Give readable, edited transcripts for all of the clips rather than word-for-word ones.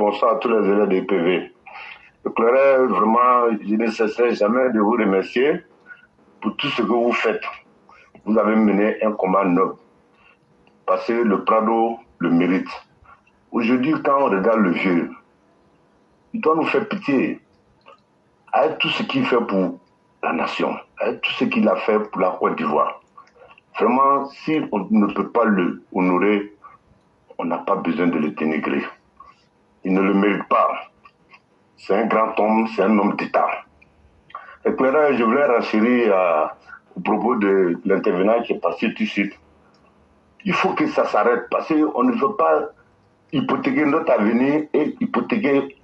bonsoir à tous les élèves des PV. Le Clairet, vraiment, je ne cesserai jamais de vous remercier pour tout ce que vous faites. Vous avez mené un combat noble, parce que le Prado le mérite. Aujourd'hui, quand on regarde le vieux, il doit nous faire pitié avec tout ce qu'il fait pour la nation, avec tout ce qu'il a fait pour la Côte d'Ivoire. Vraiment, si on ne peut pas le honorer, on n'a pas besoin de le dénigrer. Il ne le mérite pas. C'est un grand homme, c'est un homme d'État. Et puis là, je voulais renchérir au propos de l'intervenant qui est passé tout de suite. Il faut que ça s'arrête parce qu'on ne veut pas hypothéquer notre avenir et hypothéquer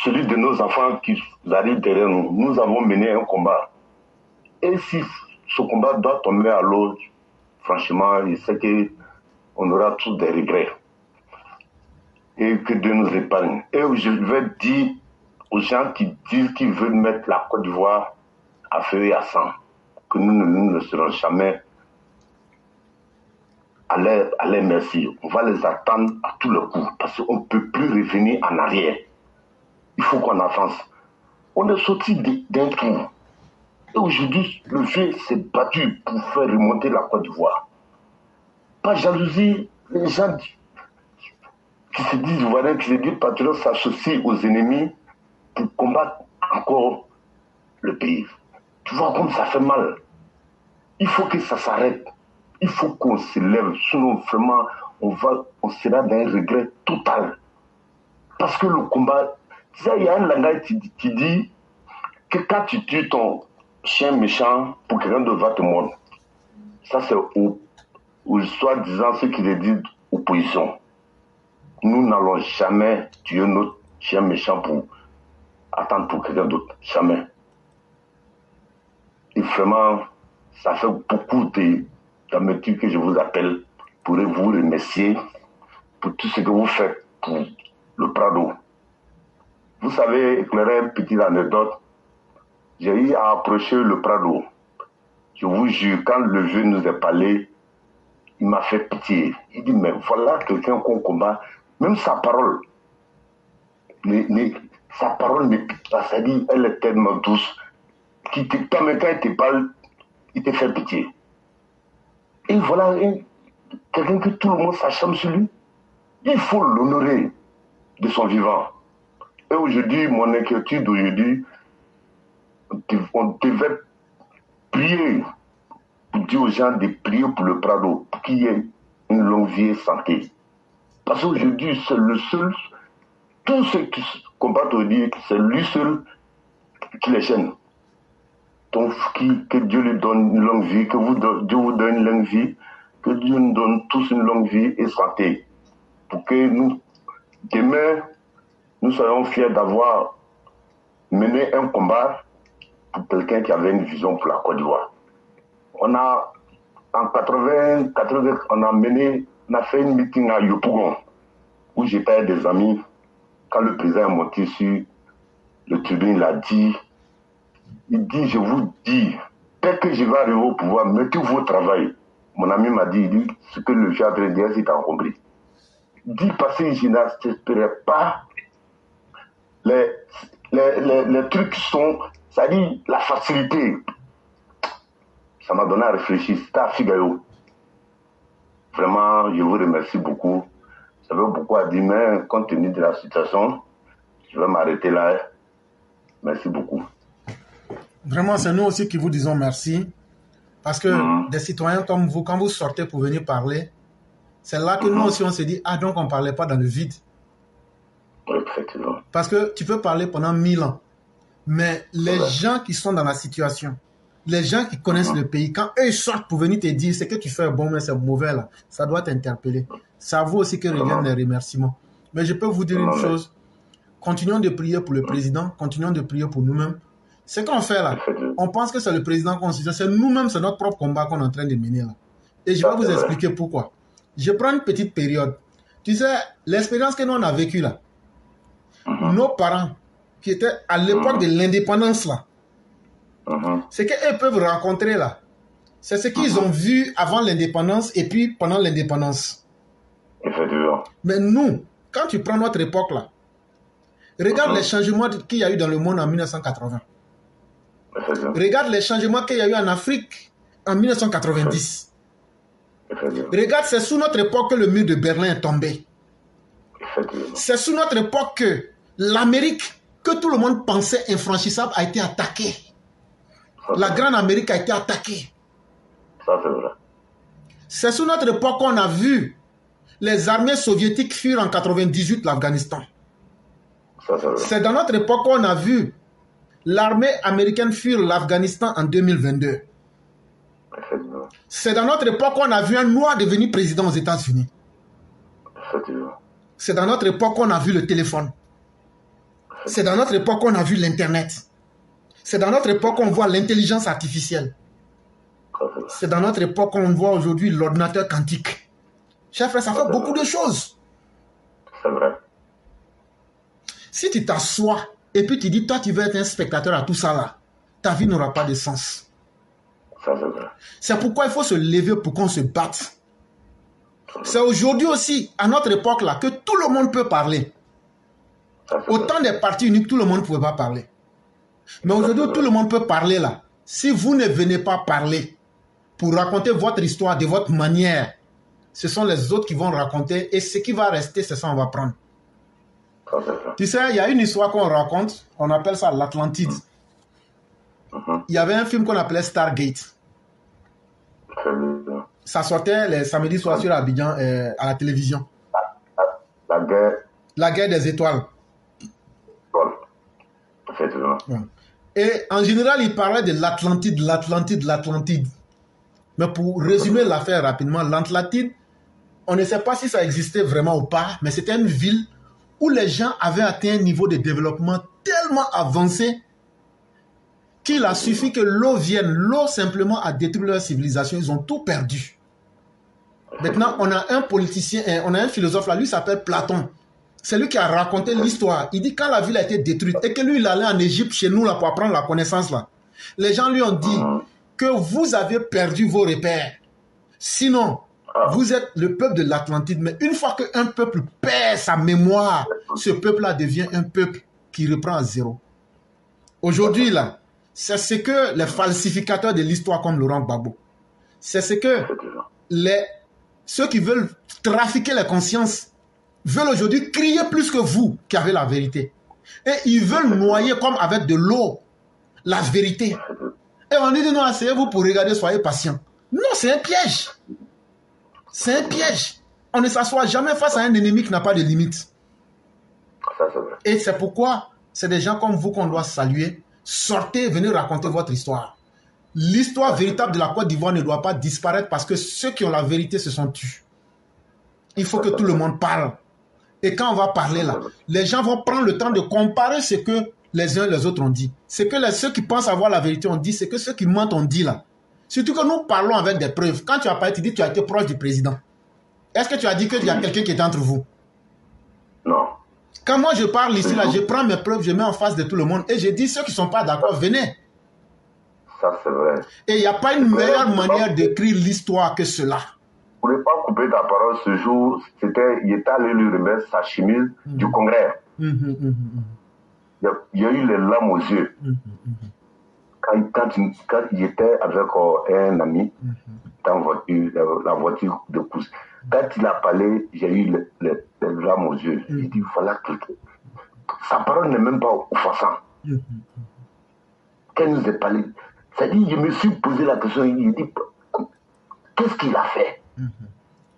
celui de nos enfants qui arrivent derrière nous. Nous avons mené un combat. Et si ce combat doit tomber à l'eau, franchement, je sais qu'on aura tous des regrets. Et que Dieu nous épargne. Et je vais dire aux gens qui disent qu'ils veulent mettre la Côte d'Ivoire à feu et à sang, que nous ne serons jamais à leur merci. On va les attendre à tous les coups, parce qu'on ne peut plus revenir en arrière. Il faut qu'on avance. On est sorti d'un trou. Et aujourd'hui, le vieux s'est battu pour faire remonter la Côte d'Ivoire. Pas jalousie, les gens qui se disent ivoiriens, qui se disent patriotes s'associent aux ennemis pour combattre encore le pays. Tu vois comme ça fait mal. Il faut que ça s'arrête. Il faut qu'on se lève. Sinon, vraiment, on sera dans un regret total. Parce que le combat, tu sais, il y a un langage qui dit que quand tu tues ton chien méchant pour quelqu'un de va te mordre. Ça, c'est ou soi-disant ceux qui le disent opposition. Nous n'allons jamais tuer notre chien méchant pour attendre pour quelqu'un d'autre. Jamais. Et vraiment, ça fait beaucoup d'amertume que je vous appelle pour vous remercier pour tout ce que vous faites pour le Prado. Vous savez, éclairer une petite anecdote. J'ai eu à approcher le Prado. Je vous jure, quand le vieux nous a parlé, il m'a fait pitié. Il dit, mais voilà quelqu'un qu'on combat. Même sa parole, sa parole ne pique pas. Ça dit, elle est tellement douce. Quand il te parle, il te fait pitié. Et voilà quelqu'un que tout le monde s'acharne sur lui. Il faut l'honorer de son vivant. Et aujourd'hui, mon inquiétude aujourd'hui, on devait prier, pour dire aux gens de prier pour le Prado, pour qu'il y ait une longue vie et santé. Parce qu'aujourd'hui, c'est le seul, tous ceux qui combattent aujourd'hui, c'est lui seul qui les gêne. Donc, que Dieu lui donne une longue vie, que Dieu vous donne une longue vie, que Dieu nous donne tous une longue vie et santé. Pour que nous, demain, nous soyons fiers d'avoir mené un combat pour quelqu'un qui avait une vision pour la Côte d'Ivoire. En 80, on a fait une meeting à Yopougon, où j'étais avec des amis. Quand le président est monté sur le tribune, il a dit, je vous dis, dès que je vais arriver au pouvoir, mettez-vous au travail. Mon ami m'a dit, ce que le vieux a dit, c'est compris. Il dit, parce que je n'espérais pas les trucs qui sont, ça dit, la facilité. Ça m'a donné à réfléchir. C'était à Figaro. Vraiment, je vous remercie beaucoup. J'avais beaucoup à dire, mais compte tenu de la situation, je vais m'arrêter là. Merci beaucoup. Vraiment, c'est nous aussi qui vous disons merci. Parce que des citoyens comme vous, quand vous sortez pour venir parler, c'est là que nous aussi on s'est dit, ah donc on ne parlait pas dans le vide. Oui, effectivement. Parce que tu peux parler pendant 1000 ans. Mais les gens qui sont dans la situation, les gens qui connaissent le pays, quand eux sortent pour venir te dire ce que tu fais est bon, mais c'est mauvais là, ça doit t'interpeller. Ça vaut aussi que reviennent les remerciements. Mais je peux vous dire une chose, continuons de prier pour le président, continuons de prier pour nous-mêmes. Ce qu'on fait là, on pense que c'est le président qu'on suit, c'est nous-mêmes, c'est notre propre combat qu'on est en train de mener là. Et je vais vous expliquer pourquoi. Je prends une petite période. Tu sais, l'expérience que nous on a vécue là, nos parents qui étaient à l'époque de l'indépendance là, ce qu'eux peuvent rencontrer là, c'est ce qu'ils ont vu avant l'indépendance et puis pendant l'indépendance. Mais nous, Quand tu prends notre époque là, regarde les changements qu'il y a eu dans le monde en 1980. Regarde les changements qu'il y a eu en Afrique en 1990. Regarde, c'est sous notre époque que le mur de Berlin est tombé. C'est sous notre époque que l'Amérique, que tout le monde pensait infranchissable, a été attaquée. La grande Amérique a été attaquée. Ça, c'est vrai. C'est sous notre époque qu'on a vu les armées soviétiques fuir en 98 l'Afghanistan. C'est dans notre époque qu'on a vu l'armée américaine fuir l'Afghanistan en 2022. C'est dans notre époque qu'on a vu un noir devenir président aux États-Unis. C'est dans notre époque qu'on a vu le téléphone. C'est dans notre époque qu'on a vu l'Internet. C'est dans notre époque qu'on voit l'intelligence artificielle. C'est dans notre époque qu'on voit aujourd'hui l'ordinateur quantique. Chers frères, ça fait beaucoup de choses. C'est vrai. Si tu t'assois et puis tu dis, toi, tu veux être un spectateur à tout ça là, ta vie n'aura pas de sens. Ça, c'est vrai. C'est pourquoi il faut se lever pour qu'on se batte. C'est aujourd'hui aussi, à notre époque là, que tout le monde peut parler. Au temps des partis uniques, tout le monde ne pouvait pas parler. Mais aujourd'hui, tout le monde peut parler là. Si vous ne venez pas parler pour raconter votre histoire de votre manière, ce sont les autres qui vont raconter et ce qui va rester, c'est ça qu'on va prendre. Tu sais, il y a une histoire qu'on raconte, on appelle ça l'Atlantide. Il y avait un film qu'on appelait Stargate. Ça sortait les samedis soirs sur Abidjan à la télévision. La guerre. La guerre des étoiles. Ouais. Et en général, il parlait de l'Atlantide, l'Atlantide. Mais pour résumer l'affaire rapidement, l'Atlantide, on ne sait pas si ça existait vraiment ou pas, mais c'était une ville où les gens avaient atteint un niveau de développement tellement avancé qu'il a suffi que l'eau vienne. L'eau simplement a détruit leur civilisation. Ils ont tout perdu. Maintenant, on a un politicien, on a un philosophe là, lui s'appelle Platon. C'est lui qui a raconté l'histoire. Il dit quand la ville a été détruite et que lui, il allait en Égypte chez nous là pour apprendre la connaissance là. Les gens lui ont dit que vous avez perdu vos repères. Sinon, vous êtes le peuple de l'Atlantide. Mais une fois qu'un peuple perd sa mémoire, ce peuple-là devient un peuple qui reprend à zéro. Aujourd'hui là, c'est ce que les falsificateurs de l'histoire comme Laurent Gbagbo, c'est ce que ceux qui veulent trafiquer les consciences veulent aujourd'hui crier plus que vous qui avez la vérité. Et ils veulent noyer comme avec de l'eau la vérité. Et on dit non, asseyez-vous pour regarder, soyez patient. Non, c'est un piège. C'est un piège. On ne s'assoit jamais face à un ennemi qui n'a pas de limite. Et c'est pourquoi c'est des gens comme vous qu'on doit saluer. Sortez, venez raconter votre histoire. L'histoire véritable de la Côte d'Ivoire ne doit pas disparaître parce que ceux qui ont la vérité se sont tus. Il faut que tout le monde parle. Et quand on va parler là, les gens vont prendre le temps de comparer ce que les uns et les autres ont dit. Ce que ceux qui pensent avoir la vérité ont dit, c'est que ceux qui mentent ont dit là. Surtout que nous parlons avec des preuves. Quand tu as parlé, tu dis que tu as été proche du président. Est-ce que tu as dit qu'il y a quelqu'un qui est entre vous? Non. Quand moi je parle ici, là, je prends mes preuves, je mets en face de tout le monde et je dis ceux qui ne sont pas d'accord, venez. Ça, c'est vrai. Et il n'y a pas une meilleure manière d'écrire l'histoire que cela. Je ne voulais pas couper ta parole ce jour. Il était allé lui remettre sa chemise du congrès. Il y a eu les larmes aux yeux. Quand il était avec un ami dans la voiture de course. Quand il a parlé, j'ai eu les larmes aux yeux. Il dit, voilà quelqu'un. Sa parole n'est même pas offensante. Quand il nous a parlé, c'est-à-dire, je me suis posé la question, il dit, qu'est-ce qu'il a fait?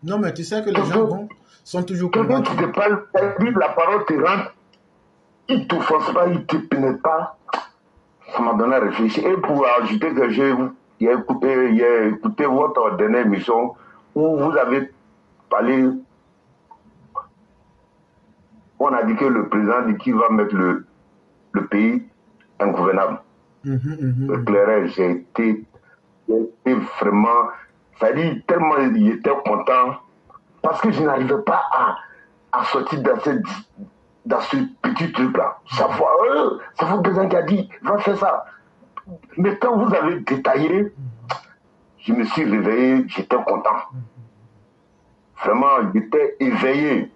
Non, mais tu sais que les gens sont toujours convaincus. Quand tu te parles, c'est-à-dire, la parole te rentre, il ne t'offense pas, il ne te pénètre pas. Ça m'a donné à réfléchir. Et pour ajouter que j'ai écouté votre dernière émission où vous avez parlé, on a dit que le président dit qu'il va mettre le pays ingouvernable. Le clairet, j'ai été vraiment, c'est-à-dire tellement il était content parce que je n'arrivais pas à sortir dans ce petit truc-là. Chaque fois, c'est votre président qui a dit, va faire ça. Mais quand vous avez détaillé, je me suis réveillé, j'étais content. Vraiment, j'étais éveillé.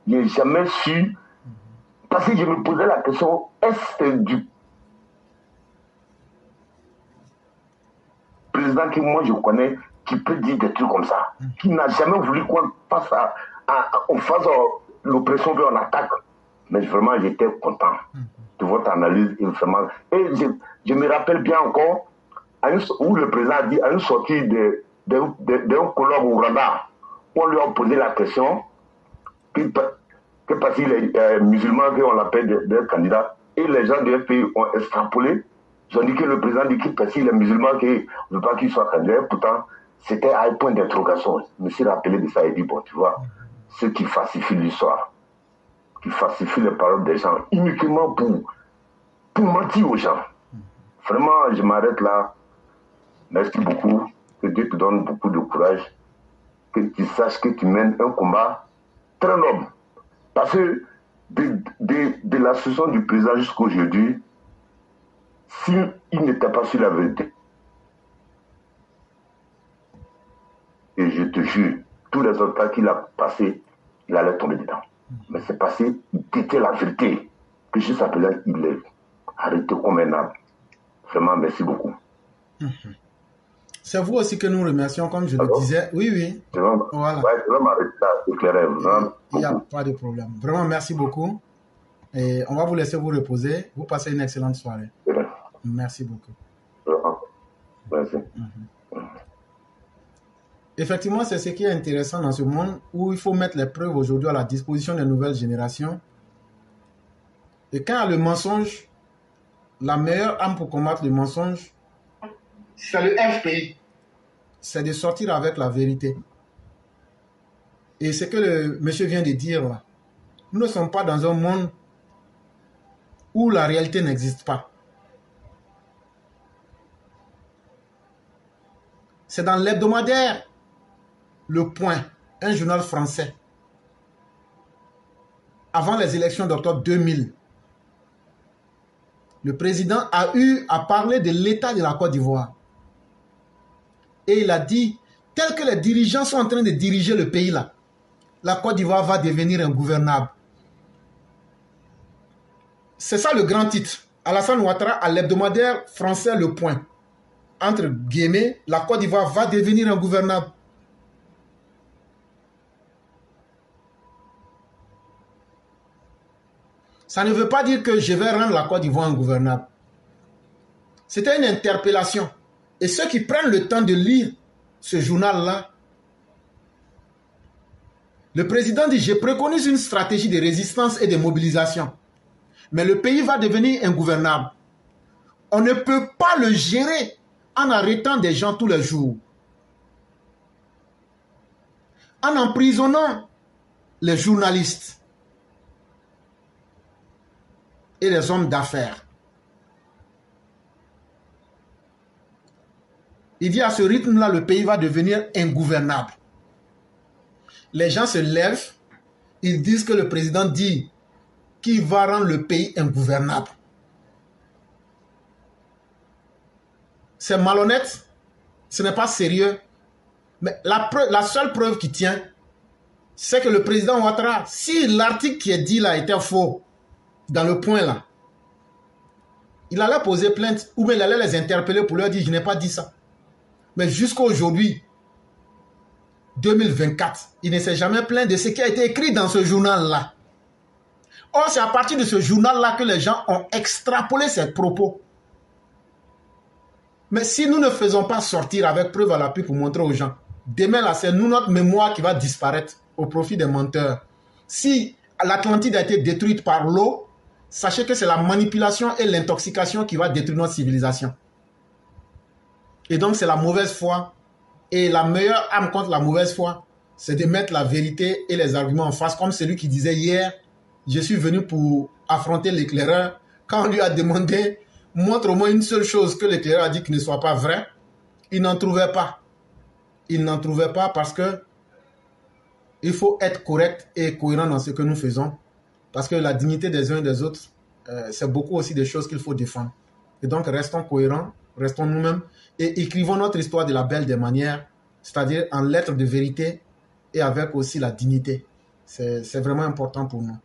Je n'ai jamais su, parce que je me posais la question, est-ce du président que moi je connais qui peut dire des trucs comme ça, qui n'a jamais voulu qu'on fasse l'oppression qu'on attaque. Mais vraiment, j'étais content de votre analyse. Et je me rappelle bien encore où le président a dit à une sortie d'un colloque au Rwanda, on lui a posé la question que parce qu'il est musulman, qu'on l'appelle des candidats, et les gens de FPI ont extrapolé. Ils ont dit que le président dit que parce qu'il est musulman, qu'il ne veut pas qu'il soit candidat. Pourtant, c'était à un point d'interrogation. Je me suis rappelé de ça et dit, bon, tu vois, ceux qui falsifient l'histoire, qui falsifient les paroles des gens, uniquement pour mentir aux gens. Vraiment, je m'arrête là. Merci beaucoup. Que Dieu te donne beaucoup de courage. Que tu saches que tu mènes un combat très noble. Parce que de la session du président jusqu'à aujourd'hui, s'il n'était pas sur la vérité, et je te jure, tous les autres cas qu'il a passés, il allait tomber dedans. Mais c'est passé, il était la vérité. Que juste après, il est arrêté comme un arbre. Vraiment, merci beaucoup. C'est vous aussi que nous remercions, comme je le disais. Oui, oui. Voilà. Ouais, je vais m'arrêter là, éclairer. Il n'y a pas de problème. Vraiment, merci beaucoup. Et on va vous laisser vous reposer. Vous passez une excellente soirée. Merci beaucoup. Merci. Effectivement, c'est ce qui est intéressant dans ce monde où il faut mettre les preuves aujourd'hui à la disposition des nouvelles générations. Et quand il y a le mensonge, la meilleure arme pour combattre le mensonge, c'est le FPI. C'est de sortir avec la vérité. Et ce que le monsieur vient de dire là, nous ne sommes pas dans un monde où la réalité n'existe pas. C'est dans l'hebdomadaire Le Point, un journal français, avant les élections d'octobre 2000. Le président a eu à parler de l'état de la Côte d'Ivoire. Et il a dit, tel que les dirigeants sont en train de diriger le pays là, la Côte d'Ivoire va devenir ingouvernable. C'est ça le grand titre. Alassane Ouattara à l'hebdomadaire français Le Point. Entre guillemets, la Côte d'Ivoire va devenir ingouvernable. Ça ne veut pas dire que je vais rendre la Côte d'Ivoire ingouvernable. C'était une interpellation. Et ceux qui prennent le temps de lire ce journal-là, le président dit, je préconise une stratégie de résistance et de mobilisation. Mais le pays va devenir ingouvernable. On ne peut pas le gérer en arrêtant des gens tous les jours. En emprisonnant les journalistes et les hommes d'affaires. Il dit à ce rythme-là, le pays va devenir ingouvernable. Les gens se lèvent, ils disent que le président dit qu'il va rendre le pays ingouvernable. C'est malhonnête, ce n'est pas sérieux. Mais la seule preuve qui tient, c'est que le président Ouattara, si l'article qui est dit là était faux, dans Le Point là, il allait poser plainte ou bien il allait les interpeller pour leur dire, je n'ai pas dit ça. Mais jusqu'à aujourd'hui, 2024, il ne s'est jamais plaint de ce qui a été écrit dans ce journal-là. Or, c'est à partir de ce journal-là que les gens ont extrapolé ces propos. Mais si nous ne faisons pas sortir avec preuve à l'appui pour montrer aux gens, demain, là, c'est nous, notre mémoire qui va disparaître au profit des menteurs. Si l'Atlantide a été détruite par l'eau, sachez que c'est la manipulation et l'intoxication qui va détruire notre civilisation. Et donc, c'est la mauvaise foi. Et la meilleure arme contre la mauvaise foi, c'est de mettre la vérité et les arguments en face. Comme celui qui disait hier, je suis venu pour affronter l'éclaireur. Quand on lui a demandé, montre-moi une seule chose que l'éclaireur a dit qui ne soit pas vrai, il n'en trouvait pas. Il n'en trouvait pas parce que il faut être correct et cohérent dans ce que nous faisons. Parce que la dignité des uns et des autres, c'est beaucoup aussi des choses qu'il faut défendre. Et donc, restons cohérents, restons nous-mêmes et écrivons notre histoire de la belle des manières, c'est-à-dire en lettres de vérité et avec aussi la dignité. C'est vraiment important pour nous.